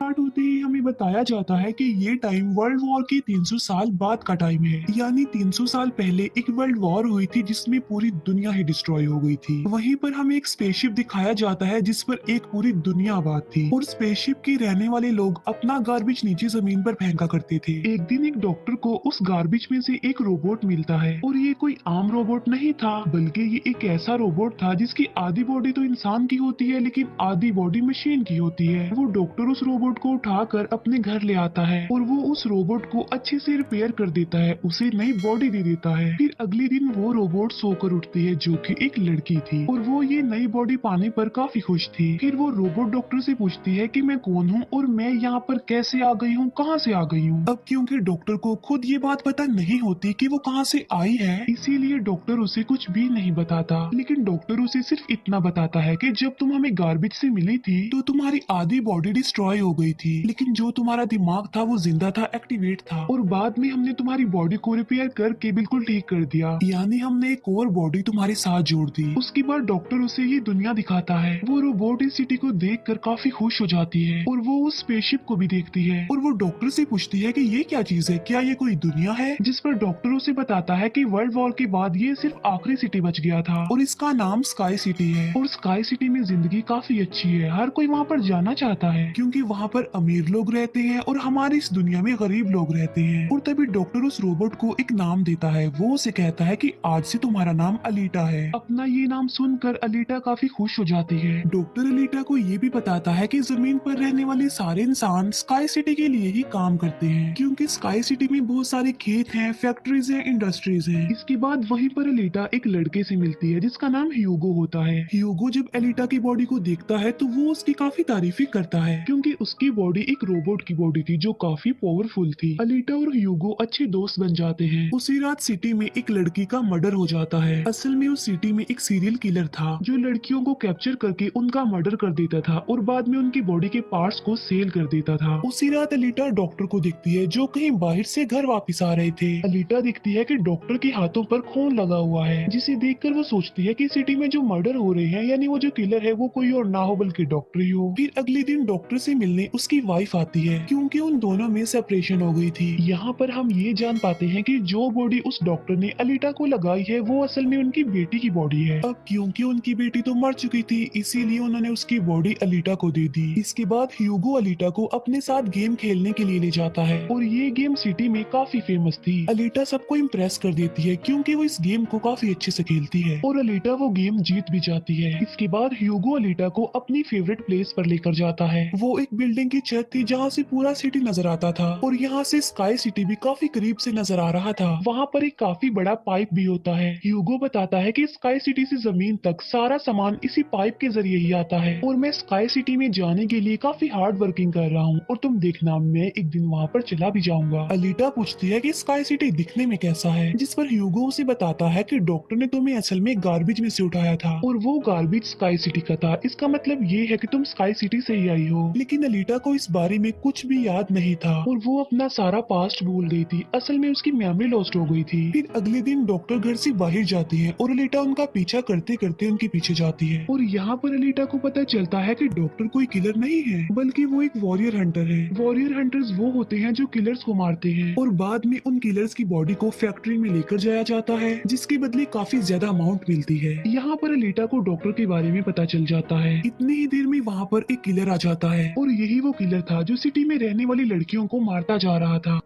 Start होते ही हमें बताया जाता है कि ये टाइम वर्ल्ड वॉर की 300 साल बाद का टाइम है। यानी 300 साल पहले एक वर्ल्ड वॉर हुई थी जिसमें पूरी दुनिया ही डिस्ट्रॉय हो गई थी। वहीं पर हमें एक स्पेसशिप दिखाया जाता है जिस पर एक पूरी दुनिया आबाद थी और स्पेसशिप के रहने वाले लोग अपना गार्बेज नीचे जमीन पर फेंका करते थे। एक दिन एक डॉक्टर को उस गार्बेज में से एक रोबोट मिलता है और ये कोई आम रोबोट नहीं था, बल्कि ये एक ऐसा रोबोट था जिसकी आधी बॉडी तो इंसान की होती है लेकिन आधी बॉडी मशीन की होती है। वो डॉक्टर उस रोबोट को उठाकर अपने घर ले आता है और वो उस रोबोट को अच्छे से रिपेयर कर देता है, उसे नई बॉडी दे देता है। फिर अगले दिन वो रोबोट सोकर उठती है जो कि एक लड़की थी और वो ये नई बॉडी पाने पर काफी खुश थी। फिर वो रोबोट डॉक्टर से पूछती है कि मैं कौन हूँ और मैं यहाँ पर कैसे आ गई हूँ, कहाँ से आ गई हूँ। अब क्योंकि डॉक्टर को खुद ये बात पता नहीं होती कि वो कहाँ से आई है, इसीलिए डॉक्टर उसे कुछ भी नहीं बताता। लेकिन डॉक्टर उसे सिर्फ इतना बताता है कि जब तुम हमें गार्बेज से मिली थी तो तुम्हारी आधी बॉडी डिस्ट्रॉय हो गई थी, लेकिन जो तुम्हारा दिमाग था वो जिंदा था, एक्टिवेट था, और बाद में हमने तुम्हारी बॉडी को रिपेयर करके बिल्कुल ठीक कर दिया। यानी हमने एक और बॉडी तुम्हारे साथ जोड़ दी। उसके बाद डॉक्टर उसे ये दुनिया दिखाता है। वो रोबोट इस सिटी को देखकर काफी खुश हो जाती है और वो उस स्पेसशिप को भी देखती है और वो डॉक्टर से पूछती है कि ये क्या चीज है, क्या ये कोई दुनिया है। जिस पर डॉक्टर उसे बताता है कि वर्ल्ड वॉर के बाद ये सिर्फ आखिरी सिटी बच गया था और इसका नाम स्काई सिटी है और स्काई सिटी में जिंदगी काफी अच्छी है, हर कोई वहाँ पर जाना चाहता है क्योंकि वहाँ पर अमीर लोग रहते हैं और हमारी इस दुनिया में गरीब लोग रहते हैं। और तभी डॉक्टर उस रोबोट को एक नाम देता है। वो उसे कहता है कि आज से तुम्हारा नाम अलीटा है। अपना ये नाम सुनकर अलीटा काफी खुश हो जाती है। डॉक्टर अलीटा को ये भी बताता है कि जमीन पर रहने वाले सारे इंसान स्काई सिटी के लिए ही काम करते हैं क्योंकि स्काई सिटी में बहुत सारे खेत हैं, फैक्ट्रीज हैं, इंडस्ट्रीज हैं। इसके बाद वहीं पर अलीटा एक लड़के से मिलती है जिसका नाम ह्यूगो होता है। ह्यूगो जब अलीटा की बॉडी को देखता है तो वो उसकी काफी तारीफी करता है क्योंकि उसकी बॉडी एक रोबोट की बॉडी थी जो काफी पावरफुल थी। अलीटा और ह्यूगो अच्छे दोस्त बन जाते हैं। उसी रात सिटी में एक लड़की का मर्डर हो जाता है। असल में उस सिटी में एक सीरियल किलर था जो लड़कियों को कैप्चर करके उनका मर्डर कर देता था और बाद में उनकी बॉडी के पार्ट्स को सेल कर देता था। उसी रात अलीटा डॉक्टर को देखती है जो कहीं बाहर से घर वापस आ रहे थे। अलीटा देखती है कि डॉक्टर के हाथों पर खून लगा हुआ है, जिसे देखकर वो सोचती है कि सिटी में जो मर्डर हो रहे हैं यानी वो जो किलर है वो कोई और ना हो बल्कि डॉक्टर ही हो। फिर अगले दिन डॉक्टर से मिलने उसकी वाइफ आती है क्योंकि उन दोनों में सेपरेशन हो गई थी। यहाँ पर हम ये जान पाते हैं कि जो बॉडी उस डॉक्टर ने अलीटा को लगाई है वो असल में उनकी बेटी की बॉडी है। अब क्योंकि उनकी बेटी तो मर चुकी थी इसीलिए उन्होंने उसकी बॉडी अलीटा को दे दी। इसके बाद ह्यूगो अलीटा को अपने साथ गेम खेलने के लिए ले जाता है और ये गेम सिटी में काफी फेमस थी। अलीटा सबको इम्प्रेस कर देती है क्योंकि वो इस गेम को काफी अच्छे से खेलती है और अलीटा वो गेम जीत भी जाती है। इसके बाद ह्यूगो अलीटा को अपनी फेवरेट प्लेस पर लेकर जाता है। वो एक बिल्डिंग की छत थी जहाँ से पूरा सिटी नजर आता था और यहाँ से स्काई सिटी भी काफी करीब से नजर आ रहा था। वहाँ पर एक काफी बड़ा पाइप भी होता है। ह्यूगो बताता है कि स्काई सिटी से जमीन तक सारा सामान इसी पाइप के जरिए ही आता है और मैं स्काई सिटी में जाने के लिए काफी हार्ड वर्किंग कर रहा हूँ और तुम देखना मैं एक दिन वहाँ पर चला भी जाऊंगा। अलीटा पूछती है कि स्काई सिटी दिखने में कैसा है, जिस पर ह्यूगो उसे बताता है कि डॉक्टर ने तुम्हें असल में गार्बेज में से उठाया था और वो गार्बेज स्काई सिटी का था। इसका मतलब ये है कि तुम स्काई सिटी से ही आई हो। लेकिन अलीटा को इस बारे में कुछ भी याद नहीं था और वो अपना सारा पास्ट भूल गई थी। असल में उसकी मेमोरी लॉस्ट हो गई थी। फिर अगले दिन डॉक्टर घर से बाहर जाती है और अलीटा उनका पीछा करते करते उनके पीछे जाती है और यहाँ पर अलीटा को पता चलता है कि डॉक्टर कोई किलर नहीं है बल्कि वो एक वॉरियर हंटर है। वॉरियर हंटर्स वो होते हैं जो किलर्स को मारते हैं और बाद में उन किलर्स की बॉडी को फैक्ट्री में लेकर जाया जाता है जिसके बदले काफी ज्यादा अमाउंट मिलती है। यहाँ पर अलीटा को डॉक्टर के बारे में पता चल जाता है। इतनी ही देर में वहाँ पर एक किलर आ जाता है और यही वो किलर था जो सिटी में रहने वाली लड़कियों को मारता जा रहा था।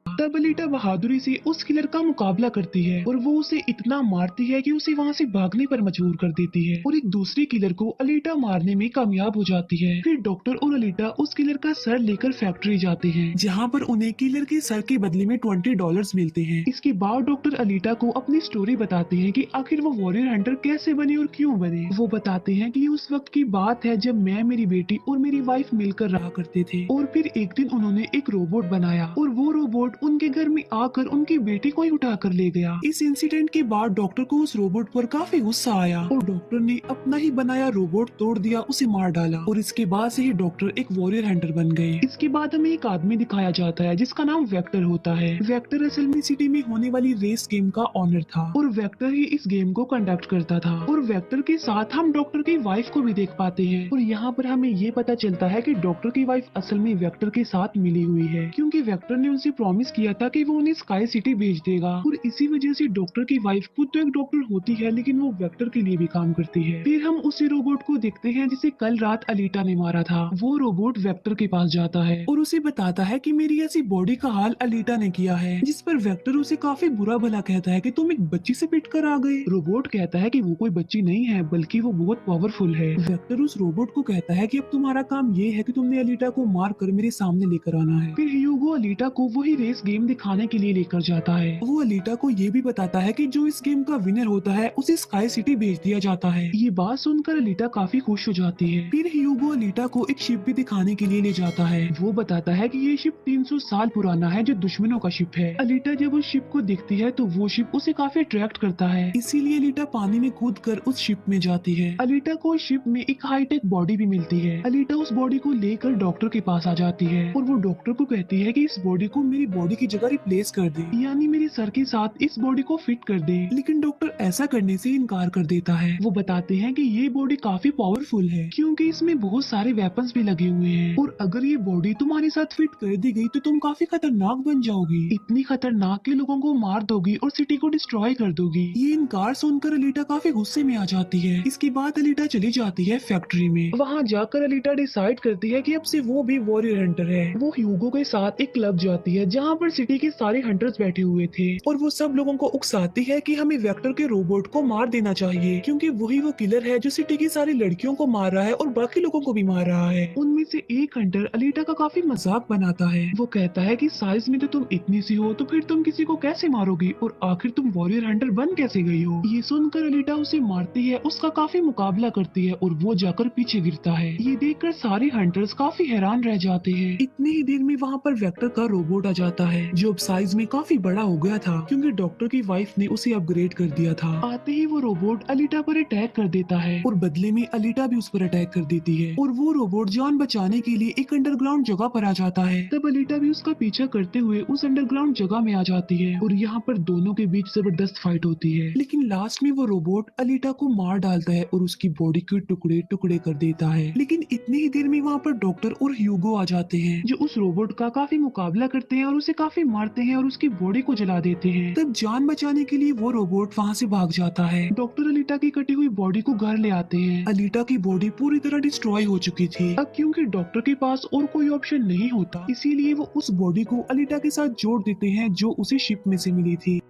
तब अलीटा बहादुरी से उस किलर का मुकाबला करती है और वो उसे इतना मारती है कि उसे वहाँ से भागने पर मजबूर कर देती है और एक दूसरे किलर को अलीटा मारने में कामयाब हो जाती है। फिर डॉक्टर और अलीटा उस किलर का सर लेकर फैक्ट्री जाते हैं जहाँ पर उन्हें किलर के सर के बदले में $20 मिलते हैं। इसके बाद डॉक्टर अलीटा को अपनी स्टोरी बताते हैं कि आखिर वो वॉरियर हंटर कैसे बने और क्यों बने। वो बताते हैं कि उस वक्त की बात है जब मैं, मेरी बेटी और मेरी वाइफ मिलकर रहा करते थे और फिर एक दिन उन्होंने एक रोबोट बनाया और वो रोबोट उनके घर में आकर उनकी बेटी को ही उठा कर ले गया। इस इंसिडेंट के बाद डॉक्टर को उस रोबोट पर काफी गुस्सा आया और डॉक्टर ने अपना ही बनाया रोबोट तोड़ दिया, उसे मार डाला और इसके बाद से ही डॉक्टर एक वॉरियर हंटर बन गए। इसके बाद हमें एक आदमी दिखाया जाता है जिसका नाम वेक्टर होता है। वेक्टर असल में सिटी में होने वाली रेस गेम का ऑनर था और वेक्टर ही इस गेम को कंडक्ट करता था। और वेक्टर के साथ हम डॉक्टर की वाइफ को भी देख पाते हैं और यहाँ पर हमें ये पता चलता है कि डॉक्टर की वाइफ असल में वेक्टर के साथ मिली हुई है, क्योंकि वेक्टर ने उनसे प्रॉमिस किया था कि वो उन्हें स्काई सिटी भेज देगा। और इसी वजह से डॉक्टर की वाइफ खुद तो एक डॉक्टर होती है लेकिन वो वेक्टर के लिए भी काम करती है। फिर हम उसी रोबोट को देखते हैं जिसे कल रात अलीटा ने मारा था। वो रोबोट वेक्टर के पास जाता है और उसे बताता है कि मेरी ऐसी बॉडी का हाल अलीटा ने किया है, जिस पर वेक्टर उसे काफी बुरा भला कहता है कि तुम एक बच्ची से पिट कर आ गए। रोबोट कहता है कि वो कोई बच्ची नहीं है बल्कि वो बहुत पावरफुल है। वेक्टर उस रोबोट को कहता है कि अब तुम्हारा काम ये है कि तुमने अलीटा को मार कर मेरे सामने लेकर आना है। फिर ह्यूगो अलीटा को वही रेस गेम दिखाने के लिए लेकर जाता है। वो अलीटा को ये भी बताता है कि जो इस गेम का विनर होता है उसे स्काई सिटी भेज दिया जाता है। ये बात सुनकर अलीटा काफी खुश हो जाती है। फिर ह्यूगो अलीटा को एक शिप भी दिखाने के लिए ले जाता है। वो बताता है कि ये शिप 300 साल पुराना है जो दुश्मनों का शिप है। अलीटा जब उस शिप को देखती है तो वो शिप उसे काफी अट्रैक्ट करता है, इसीलिए अलीटा पानी में कूद कर उस शिप में जाती है। अलीटा को उस शिप में एक हाईटेक बॉडी भी मिलती है। अलीटा उस बॉडी को लेकर डॉक्टर के पास आ जाती है और वो डॉक्टर को कहती है कि इस बॉडी को मेरी बॉडी की जगह रिप्लेस कर दे, यानी मेरे सर के साथ इस बॉडी को फिट कर दे। लेकिन डॉक्टर ऐसा करने से इनकार कर देता है। वो बताते हैं कि ये बॉडी काफी पावरफुल है क्योंकि इसमें बहुत सारे वेपन्स भी लगे हुए हैं और अगर ये बॉडी तुम्हारे साथ फिट कर दी गई तो तुम काफी खतरनाक बन जाओगी, इतनी खतरनाक कि लोगों को मार दोगी और सिटी को डिस्ट्रॉय कर दोगी। ये इनकार सुनकर अलीटा काफी गुस्से में आ जाती है। इसके बाद अलीटा चली जाती है फैक्ट्री में। वहाँ जाकर अलीटा डिसाइड करती है कि अब से वो भी वॉरियर हंटर है। वो ह्यूगो के साथ एक क्लब जाती है जहाँ पर सिटी के सारे हंटर्स बैठे हुए थे और वो सब लोगों को उकसाती है कि हमें वेक्टर के रोबोट को मार देना चाहिए क्योंकि वही वो किलर है जो सिटी की सारी लड़कियों को मार रहा है और बाकी लोगों को भी मार रहा है। उनमें से एक हंटर अलीटा का काफी मजाक बनाता है। वो कहता है कि साइज में तो तुम इतनी सी हो तो फिर तुम किसी को कैसे मारोगी और आखिर तुम वॉरियर हंटर बन कैसे गई हो। ये सुनकर अलीटा उसे मारती है, उसका काफी मुकाबला करती है और वो जाकर पीछे गिरता है। ये देखकर सारे हंटर्स काफी हैरान रह जाते हैं। इतनी ही देर में वहाँ पर वेक्टर का रोबोट आ जाता है जो अब साइज में काफी बड़ा हो गया था क्योंकि डॉक्टर की वाइफ ने उसे अपग्रेड कर दिया था। आते ही वो रोबोट अलीटा पर अटैक कर देता है और बदले में अलीटा भी उस पर अटैक कर देती है और वो रोबोट जान बचाने के लिए एक अंडरग्राउंड जगह पर आ जाता है। तब अलीटा भी उसका पीछा करते हुए उस अंडरग्राउंड जगह में आ जाती है और यहाँ पर दोनों के बीच जबरदस्त फाइट होती है। लेकिन लास्ट में वो रोबोट अलीटा को मार डालता है और उसकी बॉडी के टुकड़े टुकड़े कर देता है। लेकिन इतनी ही देर में वहाँ पर डॉक्टर और ह्यूगो आ जाते हैं जो उस रोबोट का काफी मुकाबला करते हैं और उसे काफी मारते हैं और उसकी बॉडी को जला देते हैं। तब जान बचाने के लिए वो रोबोट वहाँ से भाग जाता है। डॉक्टर अलीटा की कटी हुई बॉडी को घर ले आते हैं। अलीटा की बॉडी पूरी तरह डिस्ट्रॉय हो चुकी थी। अब क्योंकि डॉक्टर के पास और कोई ऑप्शन नहीं होता इसीलिए वो उस बॉडी को अलीटा के साथ जोड़ देते हैं जो उसे शिप में से मिली थी।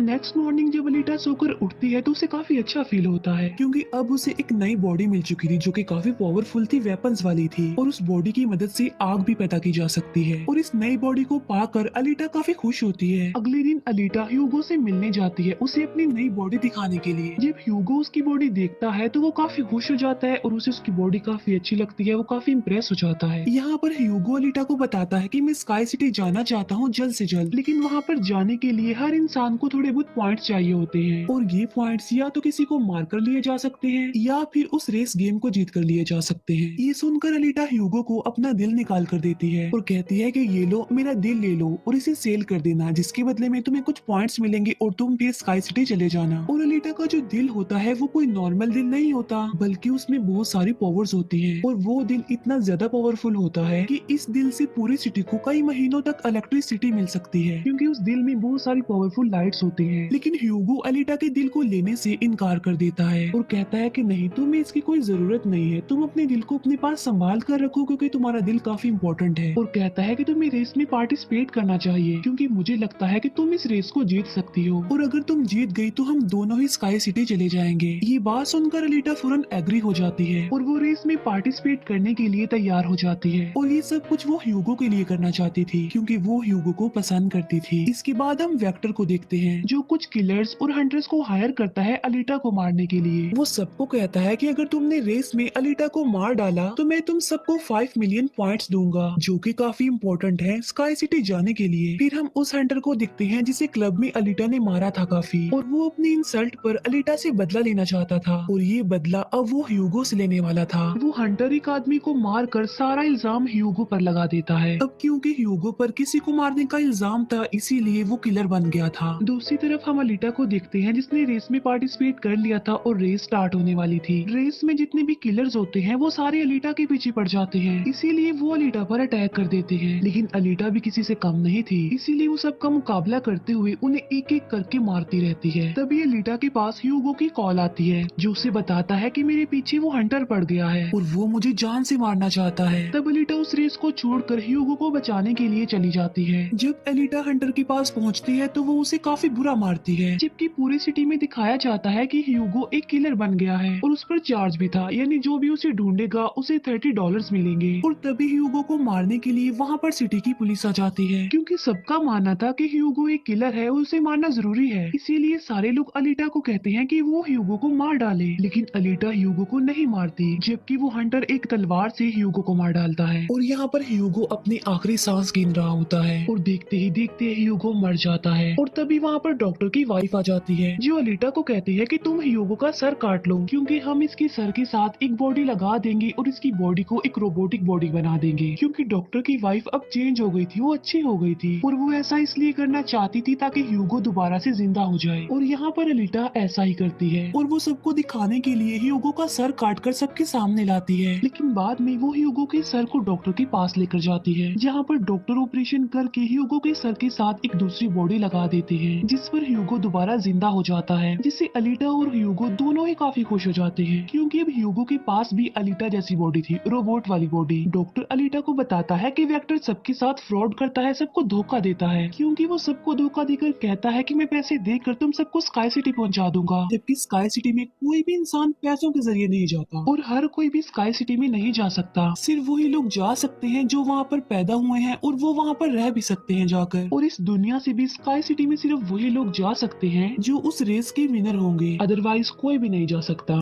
नेक्स्ट मॉर्निंग जब अलीटा सोकर उठती है तो उसे काफी अच्छा फील होता है क्योंकि अब उसे एक नई बॉडी मिल चुकी थी जो कि काफी पावरफुल थी, वेपन्स वाली थी और उस बॉडी की मदद से आग भी पैदा की जा सकती है और इस नई बॉडी को पाकर अलीटा काफी खुश होती है। अगले दिन अलीटा ह्यूगो से मिलने जाती है उसे अपनी नई बॉडी दिखाने के लिए। जब ह्यूगो उसकी बॉडी देखता है तो वो काफी खुश हो जाता है और उसे उसकी बॉडी काफी अच्छी लगती है, वो काफी इम्प्रेस हो जाता है। यहाँ पर ह्यूगो अलीटा को बताता है कि मैं स्काई सिटी जाना चाहता हूँ जल्द से जल्द, लेकिन वहाँ पर जाने के लिए हर इंसान को थोड़े बहुत पॉइंट्स चाहिए होते हैं और ये पॉइंट्स या तो किसी को मार कर लिए जा सकते हैं या फिर उस रेस गेम को जीत कर लिए जा सकते हैं। ये सुनकर अलीटा ह्यूगो को अपना दिल निकाल कर देती है और कहती है कि ये लो, मेरा दिल ले लो और इसे सेल कर देना, जिसके बदले में तुम्हें कुछ पॉइंट्स मिलेंगे और तुम फिर स्काई सिटी चले जाना। और अलीटा का जो दिल होता है वो कोई नॉर्मल दिल नहीं होता बल्कि उसमें बहुत सारी पावर्स होती है और वो दिल इतना ज्यादा पावरफुल होता है कि इस दिल से पूरी सिटी को कई महीनों तक इलेक्ट्रिसिटी मिल सकती है क्योंकि उस दिल में बहुत सारी पावरफुल लाइट्स होती है। लेकिन ह्यूगो अलीटा के दिल को लेने से इनकार कर देता है और कहता है कि नहीं, तुम्हें इसकी कोई जरूरत नहीं है, तुम अपने दिल को अपने पास संभाल कर रखो क्योंकि तुम्हारा दिल काफी इम्पोर्टेंट है। और कहता है कि तुम्हें रेस में पार्टिसिपेट करना चाहिए क्योंकि मुझे लगता है कि तुम इस रेस को जीत सकती हो और अगर तुम जीत गई तो हम दोनों ही स्काई सिटी चले जाएंगे। ये बात सुनकर अलीटा फौरन एग्री हो जाती है और वो रेस में पार्टिसिपेट करने के लिए तैयार हो जाती है और ये सब कुछ वो ह्यूगो के लिए करना चाहती थी क्योंकि वो ह्यूगो को पसंद करती थी। इसके बाद हम वेक्टर को देखते हैं जो कुछ किलर्स और हंटर्स को हायर करता है अलीटा को मारने के लिए। वो सबको कहता है कि अगर तुमने रेस में अलीटा को मार डाला तो मैं तुम सबको 5 मिलियन पॉइंट्स दूंगा, जो कि काफी इम्पोर्टेंट है स्काई सिटी जाने के लिए। फिर हम उस हंटर को दिखते हैं जिसे क्लब में अलीटा ने मारा था काफी, और वो अपनी इंसल्ट पर अलीटा से बदला लेना चाहता था, और ये बदला अब वो ह्यूगो से लेने वाला था। वो हंटर एक आदमी को मार कर सारा इल्जाम ह्यूगो पर लगा देता है। अब क्योंकि ह्यूगो पर किसी को मारने का इल्जाम था इसीलिए वो किलर बन गया था। दूसरी तरफ हम अलीटा को देखते हैं जिसने रेस में पार्टिसिपेट कर लिया था और रेस स्टार्ट होने वाली थी। रेस में जितने भी किलर्स होते हैं वो सारे अलीटा के पीछे पड़ जाते हैं, इसीलिए वो अलीटा पर अटैक कर देते हैं। लेकिन अलीटा भी किसी से कम नहीं थी, इसीलिए वो सबका मुकाबला करते हुए उन्हें एक एक करके मारती रहती है। तभी अलीटा के पास ह्यूगो की कॉल आती है जो उसे बताता है कि मेरे पीछे वो हंटर पड़ गया है और वो मुझे जान से मारना चाहता है। तब अलीटा उस रेस को छोड़कर ह्यूगो को बचाने के लिए चली जाती है। जब अलीटा हंटर के पास पहुंचती है तो वो उसे काफी बुरा मारती है, जबकि पूरी सिटी में दिखाया जाता है कि ह्यूगो एक किलर बन गया है और उस पर चार्ज भी था, यानी जो भी उसे ढूंढेगा उसे $30 मिलेंगे। और तभी ह्यूगो को मारने के लिए वहाँ पर सिटी की पुलिस आ जाती है, क्योंकि सबका मानना था कि ह्यूगो एक किलर है और उसे मारना जरूरी है। इसीलिए सारे लोग अलीटा को कहते हैं कि वो ह्यूगो को मार डाले, लेकिन अलीटा ह्यूगो को नहीं मारती, जबकि वो हंटर एक तलवार से ह्यूगो को मार डालता है। और यहाँ पर ह्यूगो अपनी आखिरी सांस गिन रहा होता है और देखते ही देखते ह्यूगो मर जाता है। और तभी वहाँ पर डॉक्टर की वाइफ आ जाती है जो अलीटा को कहती है कि तुम ह्यूगो का सर काट लो, क्योंकि हम इसके सर के साथ एक बॉडी लगा देंगे और इसकी बॉडी को एक रोबोटिक बॉडी बना देंगे। क्योंकि डॉक्टर की वाइफ अब चेंज हो गई थी, वो अच्छी हो गई थी और वो ऐसा इसलिए करना चाहती थी ताकि ह्यूगो दोबारा से जिंदा हो जाए। और यहाँ पर अलीटा ऐसा ही करती है और वो सबको दिखाने के लिए ह्यूगो का सर काटकर सबके सामने लाती है। लेकिन बाद में वो ह्यूगो के सर को डॉक्टर के पास लेकर जाती है, जहाँ पर डॉक्टर ऑपरेशन करके ह्यूगो के सर के साथ एक दूसरी बॉडी लगा देते हैं, जिस पर ह्यूगो दोबारा जिंदा हो जाता है, जिससे अलीटा और ह्यूगो दोनों ही काफी खुश हो जाते हैं, क्योंकि अब ह्यूगो के पास भी अलीटा जैसी बॉडी थी, रोबोट वाली बॉडी। डॉक्टर अलीटा को बताता है कि वेक्टर सबके साथ फ्रॉड करता है, सबको धोखा देता है, क्योंकि वो सबको धोखा देकर कहता है कि मैं पैसे देकर तुम सबको स्काई सिटी पहुंचा दूंगा, जबकि स्काई सिटी में कोई भी इंसान पैसों के जरिए नहीं जाता और हर कोई भी स्काई सिटी में नहीं जा सकता। सिर्फ वही लोग जा सकते हैं जो वहाँ पर पैदा हुए हैं और वो वहाँ पर रह भी सकते हैं जाकर। और इस दुनिया से भी स्काई सिटी में सिर्फ वही लोग जा सकते हैं जो उस रेस के विनर होंगे, अदरवाइज कोई भी नहीं जा सकता।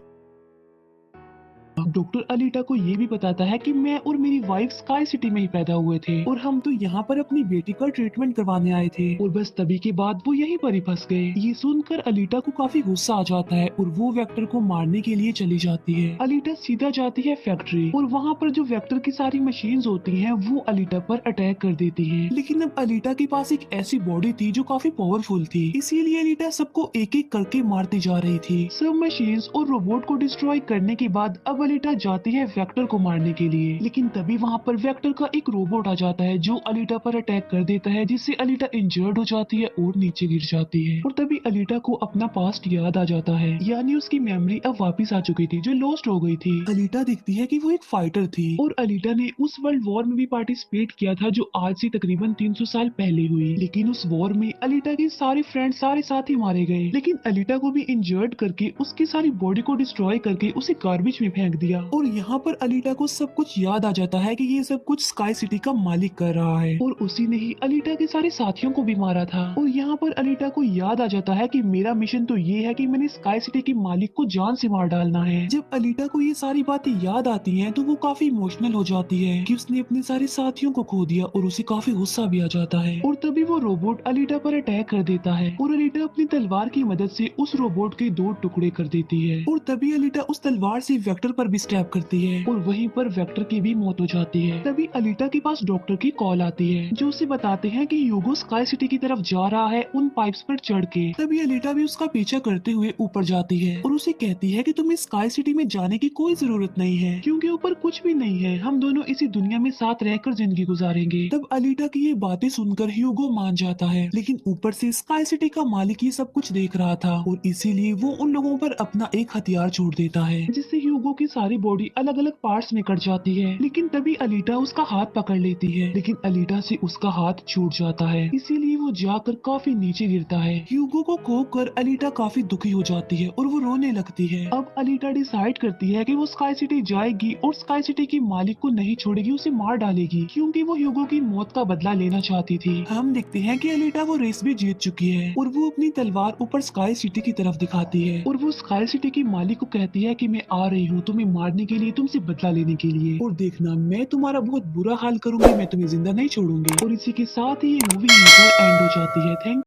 डॉक्टर अलीटा को ये भी बताता है कि मैं और मेरी वाइफ स्काई सिटी में ही पैदा हुए थे और हम तो यहाँ पर अपनी बेटी का ट्रीटमेंट करवाने आए थे, और बस तभी के बाद वो यहीं पर ही फंस गए। ये सुनकर अलीटा को काफी गुस्सा आ जाता है और वो वेक्टर को मारने के लिए चली जाती है। अलीटा सीधा जाती है फैक्ट्री और वहाँ पर जो वेक्टर की सारी मशीन्स होती हैं वो अलीटा पर अटैक कर देती हैं। लेकिन अब अलीटा के पास एक ऐसी बॉडी थी जो काफी पावरफुल थी, इसीलिए अलीटा सबको एक एक करके मारती जा रही थी। सब मशीन्स और रोबोट को डिस्ट्रॉय करने के बाद अब अलीटा जाती है वेक्टर को मारने के लिए, लेकिन तभी वहाँ पर वेक्टर का एक रोबोट आ जाता है जो अलीटा पर अटैक कर देता है, जिससे अलीटा इंजर्ड हो जाती है और नीचे गिर जाती है। और तभी अलीटा को अपना पास्ट याद आ जाता है, यानी उसकी मेमोरी अब वापस आ चुकी थी जो लॉस्ट हो गई थी। अलीटा देखती है कि वो एक फाइटर थी और अलीटा ने उस वर्ल्ड वॉर में भी पार्टिसिपेट किया था जो आज से तकरीबन 300 साल पहले हुई। लेकिन उस वॉर में अलीटा के सारे फ्रेंड सारे साथी मारे गए, लेकिन अलीटा को भी इंजर्ड करके उसकी सारी बॉडी को डिस्ट्रॉय करके उसे गार्बेज में फेंक दिया। और यहाँ पर अलीटा को सब कुछ याद आ जाता है कि ये सब कुछ स्काई सिटी का मालिक कर रहा है और उसी ने ही अलीटा के सारे साथियों को भी मारा था। और यहाँ पर अलीटा को याद आ जाता है कि मेरा मिशन तो ये है कि मैंने स्काई सिटी के मालिक को जान से मार डालना है। जब अलीटा को ये सारी बातें याद आती हैं तो वो काफी इमोशनल हो जाती है कि उसने अपने सारे साथियों को खो दिया और उसे काफी गुस्सा भी आ जाता है। और तभी वो रोबोट अलीटा पर अटैक कर देता है और अलीटा अपनी तलवार की मदद से उस रोबोट के 2 टुकड़े कर देती है। और तभी अलीटा उस तलवार से वेक्टर पर भी स्टैब करती है और वहीं पर वेक्टर की भी मौत हो जाती है। तभी अलीटा के पास डॉक्टर की कॉल आती है जो उसे बताते हैं कि ह्यूगो स्काई सिटी की तरफ जा रहा है उन पाइप्स पर चढ़ के। तभी अलीटा भी उसका पीछा करते हुए ऊपर जाती है और उसे कहती है कि तुम्हें स्काई सिटी में जाने की कोई जरूरत नहीं है, क्योंकि ऊपर कुछ भी नहीं है, हम दोनों इसी दुनिया में साथ रहकर जिंदगी गुजारेंगे। तब अलीटा की ये बातें सुनकर ह्यूगो मान जाता है, लेकिन ऊपर से स्काई सिटी का मालिक ये सब कुछ देख रहा था और इसीलिए वो उन लोगों पर अपना एक हथियार छोड़ देता है, जिससे ह्यूगो की सारी बॉडी अलग अलग पार्ट्स में कट जाती है। लेकिन तभी अलीटा उसका हाथ पकड़ लेती है, लेकिन अलीटा से उसका हाथ छूट जाता है, इसीलिए वो जाकर काफी नीचे गिरता है। ह्यूगो को खोकर अलीटा काफी दुखी हो जाती है और वो रोने लगती है। अब अलीटा डिसाइड करती है कि वो स्काई सिटी जाएगी और स्काई सिटी की मालिक को नहीं छोड़ेगी, उसे मार डालेगी, क्योंकि वो ह्यूगो की मौत का बदला लेना चाहती थी। हम देखते हैं कि अलीटा वो रेस भी जीत चुकी है और वो अपनी तलवार ऊपर स्काई सिटी की तरफ दिखाती है और वो स्काई सिटी की मालिक को कहती है कि मैं आ रही हूँ तुम्हें मारने के लिए, तुमसे बदला लेने के लिए, और देखना मैं तुम्हारा बहुत बुरा हाल करूंगी, मैं तुम्हें जिंदा नहीं छोड़ूंगी। और इसी के साथ ही ये मूवी यहीं पर एंड हो जाती है। थैंक